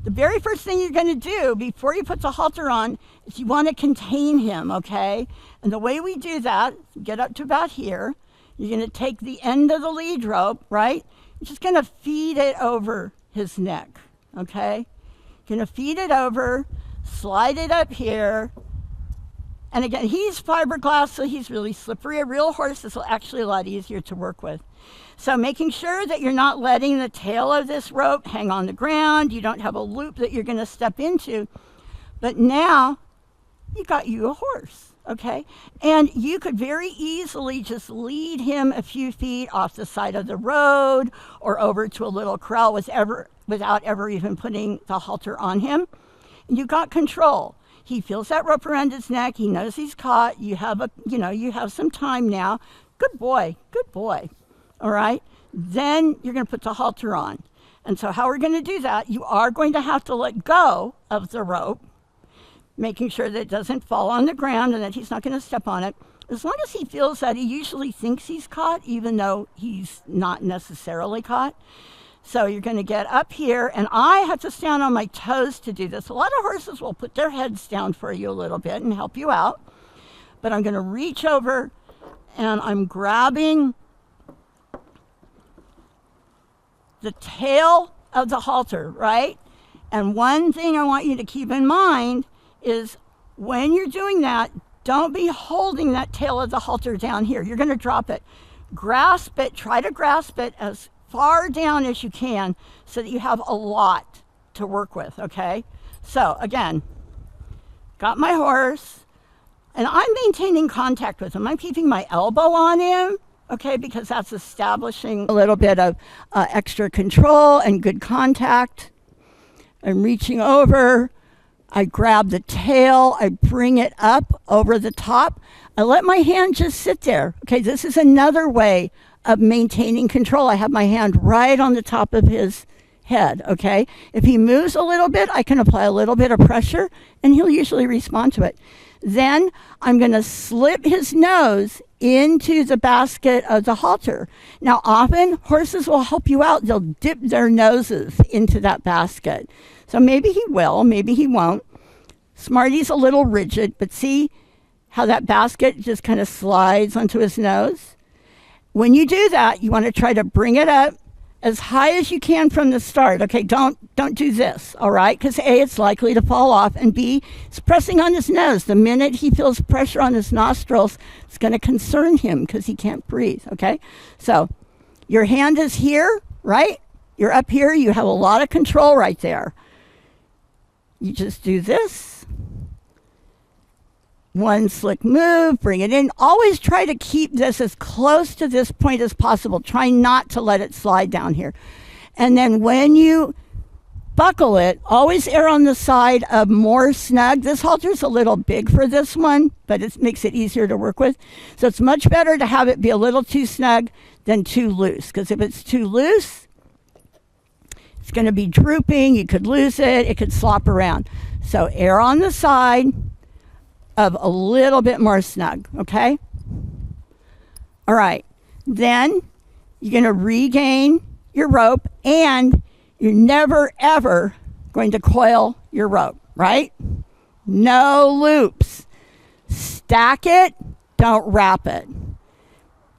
The very first thing you're going to do before you put the halter on is you want to contain him, okay? And the way we do that, get up to about here. You're going to take the end of the lead rope, right? You're just going to feed it over his neck, okay? You're going to feed it over, slide it up here. And again, he's fiberglass, so he's really slippery. A real horse is actually a lot easier to work with. So making sure that you're not letting the tail of this rope hang on the ground. You don't have a loop that you're going to step into. But now you got you a horse. Okay, and you could very easily just lead him a few feet off the side of the road or over to a little corral without ever even putting the halter on him. And you got control. He feels that rope around his neck. He knows he's caught. You have some time now. Good boy, good boy. All right, then you're going to put the halter on. And so how we're going to do that, you are going to have to let go of the rope, making sure that it doesn't fall on the ground and that he's not going to step on it. As long as he feels that, he usually thinks he's caught, even though he's not necessarily caught. So you're going to get up here, and I have to stand on my toes to do this. A lot of horses will put their heads down for you a little bit and help you out. But I'm going to reach over, and I'm grabbing the tail of the halter, right? And one thing I want you to keep in mind is when you're doing that, don't be holding that tail of the halter down here. You're going to drop it. Grasp it, try to grasp it as far down as you can so that you have a lot to work with, okay? So again, got my horse, and I'm maintaining contact with him. I'm keeping my elbow on him, okay, because that's establishing a little bit of extra control and good contact. I'm reaching over. I grab the tail, I bring it up over the top. I let my hand just sit there. Okay, this is another way of maintaining control. I have my hand right on the top of his head, okay? If he moves a little bit, I can apply a little bit of pressure, and he'll usually respond to it. Then I'm going to slip his nose into the basket of the halter. Now, often horses will help you out. They'll dip their noses into that basket. So maybe he will, maybe he won't. Smarty's a little rigid, but see how that basket just kind of slides onto his nose? When you do that, you want to try to bring it up as high as you can from the start. Okay, don't do this, all right? Because A, it's likely to fall off, and B, it's pressing on his nose. The minute he feels pressure on his nostrils, it's going to concern him because he can't breathe, okay? So your hand is here, right? You're up here. You have a lot of control right there. You just do this. One slick move, bring it in. Always try to keep this as close to this point as possible. Try not to let it slide down here. And then when you buckle it, always err on the side of more snug. This halter's a little big for this one, but it makes it easier to work with. So it's much better to have it be a little too snug than too loose, because if it's too loose, it's going to be drooping. You could lose it. It could slop around. So err on the side of a little bit more snug, okay? All right. Then you're going to regain your rope, and you're never, ever going to coil your rope, right? No loops. Stack it. Don't wrap it.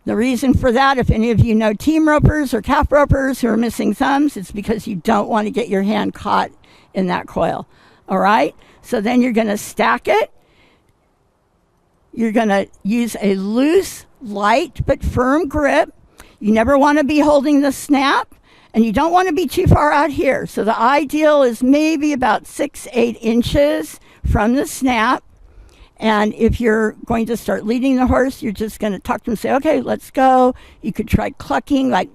The reason for that, if any of you know team ropers or calf ropers who are missing thumbs, it's because you don't want to get your hand caught in that coil. All right? So then you're going to stack it. You're going to use a loose, light, but firm grip. You never want to be holding the snap, and you don't want to be too far out here. So the ideal is maybe about 6-8 inches from the snap. And if you're going to start leading the horse, you're just going to talk to him and say, okay, let's go. You could try clucking, like,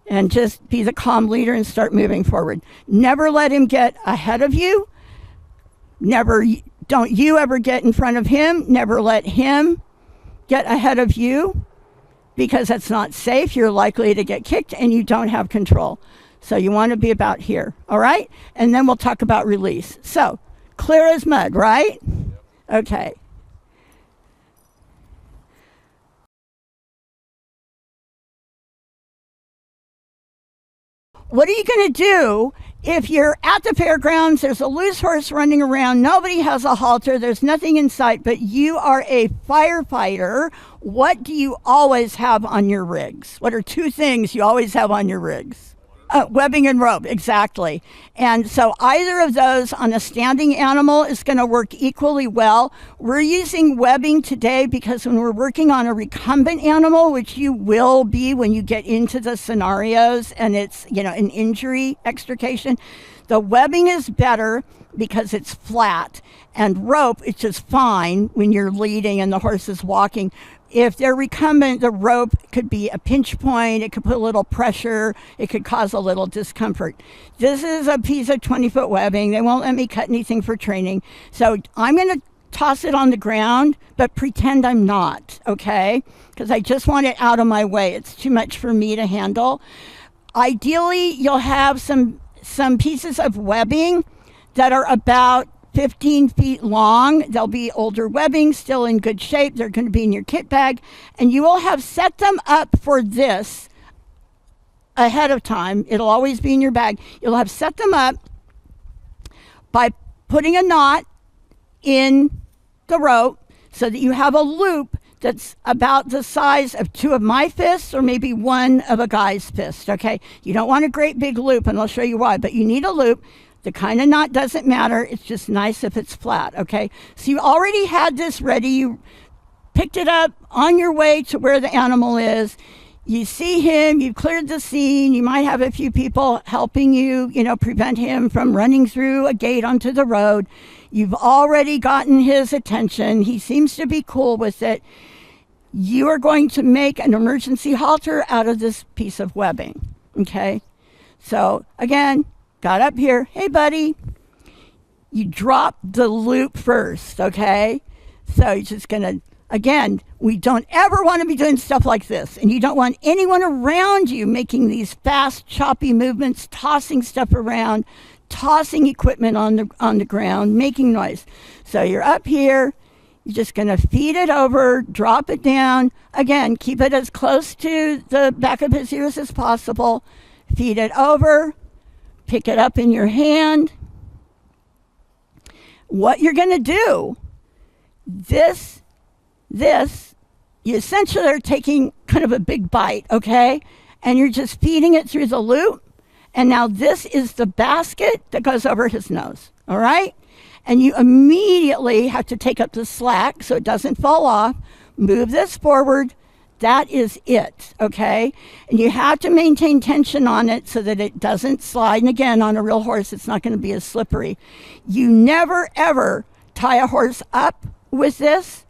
And just be the calm leader and start moving forward. Never let him get ahead of you. Don't you ever get in front of him. Never let him get ahead of you, because that's not safe. You're likely to get kicked and you don't have control. So you want to be about here, all right? And then we'll talk about release. So, clear as mud, right? Okay. What are you going to do if you're at the fairgrounds, there's a loose horse running around, nobody has a halter, there's nothing in sight, but you are a firefighter? What do you always have on your rigs? What are two things you always have on your rigs? Webbing and rope, exactly. And so either of those on a standing animal is going to work equally well. We're using webbing today because when we're working on a recumbent animal, which you will be when you get into the scenarios and it's, an injury extrication, the webbing is better because it's flat, and rope, it's just fine when you're leading and the horse is walking. If they're recumbent, the rope could be a pinch point. It could put a little pressure. It could cause a little discomfort. This is a piece of 20-foot webbing. They won't let me cut anything for training. So I'm going to toss it on the ground, but pretend I'm not, okay? Because I just want it out of my way. It's too much for me to handle. Ideally, you'll have some pieces of webbing that are about 15 feet long. They'll be older webbing, still in good shape. They're going to be in your kit bag. And you will have set them up for this ahead of time. It'll always be in your bag. You'll have set them up by putting a knot in the rope so that you have a loop that's about the size of two of my fists or maybe one of a guy's fist, okay? You don't want a great big loop, and I'll show you why, but you need a loop. The kind of knot doesn't matter. It's just nice if it's flat, okay? So you already had this ready. You picked it up on your way to where the animal is. You see him. You've cleared the scene. You might have a few people helping you, prevent him from running through a gate onto the road. You've already gotten his attention. He seems to be cool with it. You are going to make an emergency halter out of this piece of webbing, okay? So, again, got up here. Hey, buddy. You drop the loop first, okay? So you're just going to, again, we don't ever want to be doing stuff like this. And you don't want anyone around you making these fast, choppy movements, tossing stuff around, tossing equipment on the ground, making noise. So you're up here. You're just going to feed it over, drop it down. Again, keep it as close to the back of his ears as possible. Feed it over. Pick it up in your hand. What you're going to do, this, you essentially are taking kind of a big bite, okay? And you're just feeding it through the loop. And now this is the basket that goes over his nose, all right? And you immediately have to take up the slack so it doesn't fall off. Move this forward. That is it, okay? And you have to maintain tension on it so that it doesn't slide. And again, on a real horse, it's not going to be as slippery. You never, ever tie a horse up with this.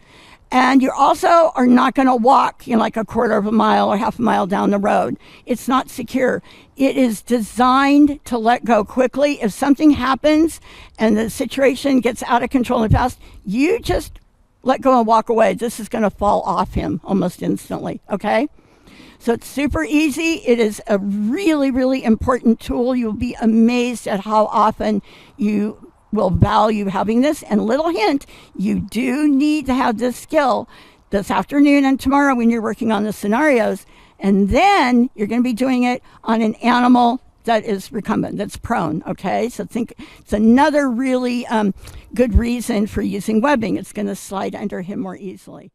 And you also are not going to walk, like a quarter of a mile or half a mile down the road. It's not secure. It is designed to let go quickly. If something happens and the situation gets out of control and fast, you just let go and walk away. This is going to fall off him almost instantly, okay? So it's super easy. It is a really, really important tool. You'll be amazed at how often you will value having this. And little hint, you do need to have this skill this afternoon and tomorrow when you're working on the scenarios. And then you're going to be doing it on an animal that is recumbent, that's prone, okay? So think it's another really good reason for using webbing. It's going to slide under him more easily.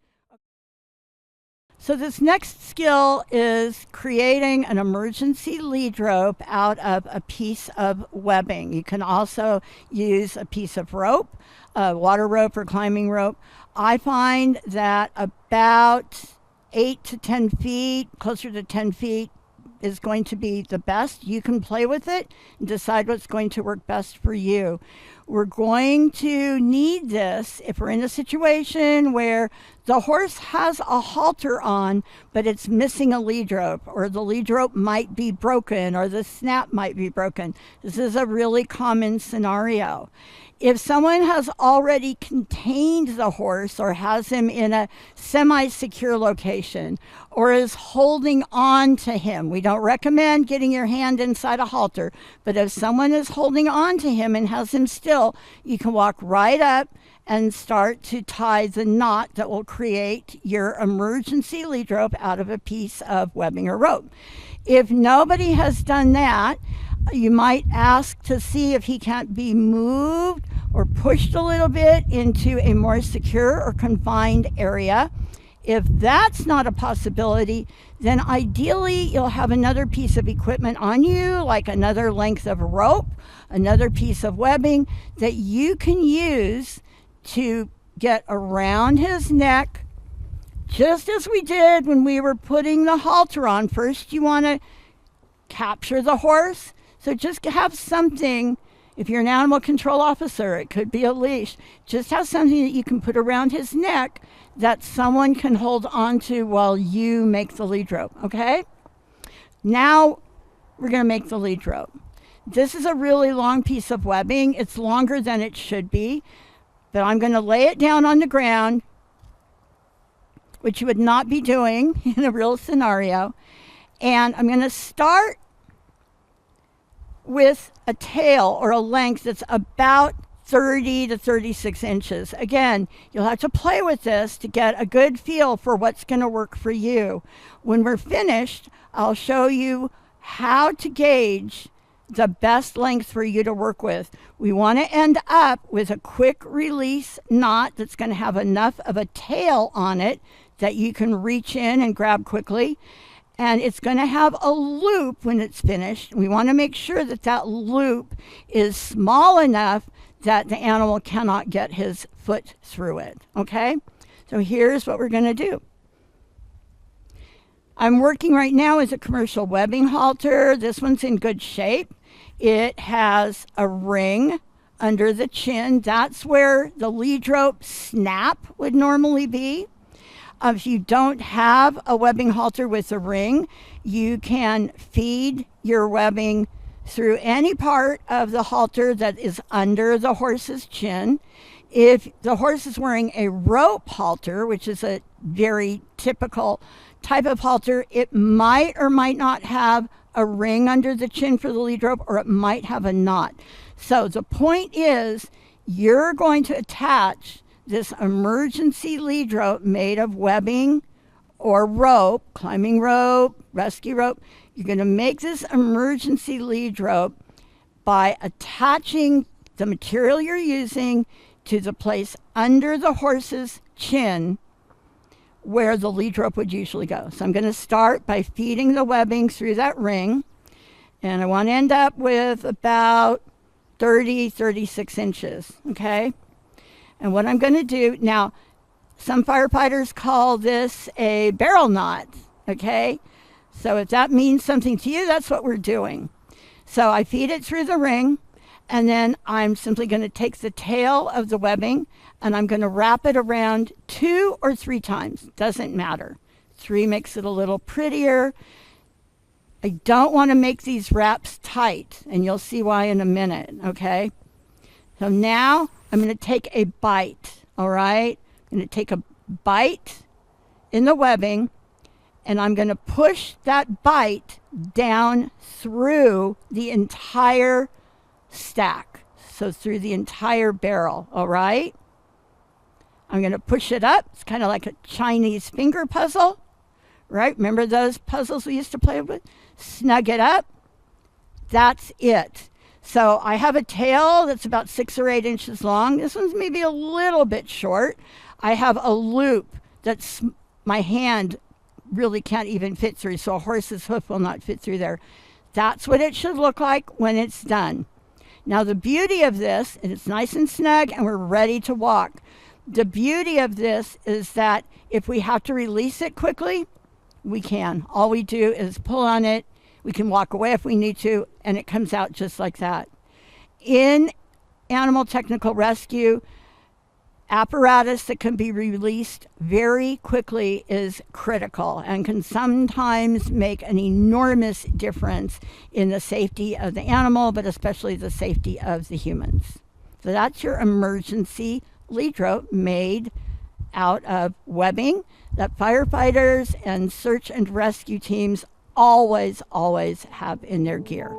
So this next skill is creating an emergency lead rope out of a piece of webbing. You can also use a piece of rope, water rope or climbing rope. I find that about 8 to 10 feet, closer to 10 feet, is going to be the best. You can play with it and decide what's going to work best for you. We're going to need this if we're in a situation where the horse has a halter on, but it's missing a lead rope, or the lead rope might be broken, or the snap might be broken. This is a really common scenario. If someone has already contained the horse or has him in a semi-secure location or is holding on to him, we don't recommend getting your hand inside a halter, but if someone is holding on to him and has him still, you can walk right up and start to tie the knot that will create your emergency lead rope out of a piece of webbing or rope. If nobody has done that, you might ask to see if he can't be moved or pushed a little bit into a more secure or confined area. If that's not a possibility, then ideally you'll have another piece of equipment on you, like another length of rope, another piece of webbing that you can use to get around his neck, just as we did when we were putting the halter on. First, you want to capture the horse. So just have something, if you're an animal control officer, it could be a leash, just have something that you can put around his neck that someone can hold on to while you make the lead rope, okay? Now we're going to make the lead rope. This is a really long piece of webbing. It's longer than it should be, but I'm going to lay it down on the ground, which you would not be doing in a real scenario, and I'm going to start with a tail or a length that's about 30 to 36 inches. Again, you'll have to play with this to get a good feel for what's going to work for you. When we're finished, I'll show you how to gauge the best length for you to work with. We want to end up with a quick release knot that's going to have enough of a tail on it that you can reach in and grab quickly. And it's going to have a loop when it's finished. We want to make sure that that loop is small enough that the animal cannot get his foot through it, okay? So here's what we're going to do. I'm working right now with a commercial webbing halter. This one's in good shape. It has a ring under the chin. That's where the lead rope snap would normally be. If you don't have a webbing halter with a ring, you can feed your webbing through any part of the halter that is under the horse's chin. If the horse is wearing a rope halter, which is a very typical type of halter, it might or might not have a ring under the chin for the lead rope, or it might have a knot. So the point is, you're going to attach this emergency lead rope made of webbing or rope, climbing rope, rescue rope. You're going to make this emergency lead rope by attaching the material you're using to the place under the horse's chin where the lead rope would usually go. So I'm going to start by feeding the webbing through that ring, and I want to end up with about 36 inches, okay? And what I'm going to do, now, some firefighters call this a barrel knot, okay? So if that means something to you, that's what we're doing. So I feed it through the ring, and then I'm simply going to take the tail of the webbing, and I'm going to wrap it around 2 or 3 times. Doesn't matter. 3 makes it a little prettier. I don't want to make these wraps tight, and you'll see why in a minute, okay? So now I'm going to take a bite, all right? I'm going to take a bite in the webbing, and I'm going to push that bite down through the entire stack, so through the entire barrel, all right? I'm going to push it up. It's kind of like a Chinese finger puzzle, right? Remember those puzzles we used to play with? Snug it up. That's it. So I have a tail that's about 6 or 8 inches long. This one's maybe a little bit short. I have a loop that's my hand really can't even fit through, so a horse's hoof will not fit through there. That's what it should look like when it's done. Now the beauty of this, and it's nice and snug and we're ready to walk. The beauty of this is that if we have to release it quickly, we can. All we do is pull on it, We can walk away if we need to, and it comes out just like that. In animal technical rescue, apparatus that can be released very quickly is critical and can sometimes make an enormous difference in the safety of the animal, but especially the safety of the humans. So that's your emergency lead rope made out of webbing that firefighters and search and rescue teams always have in their gear.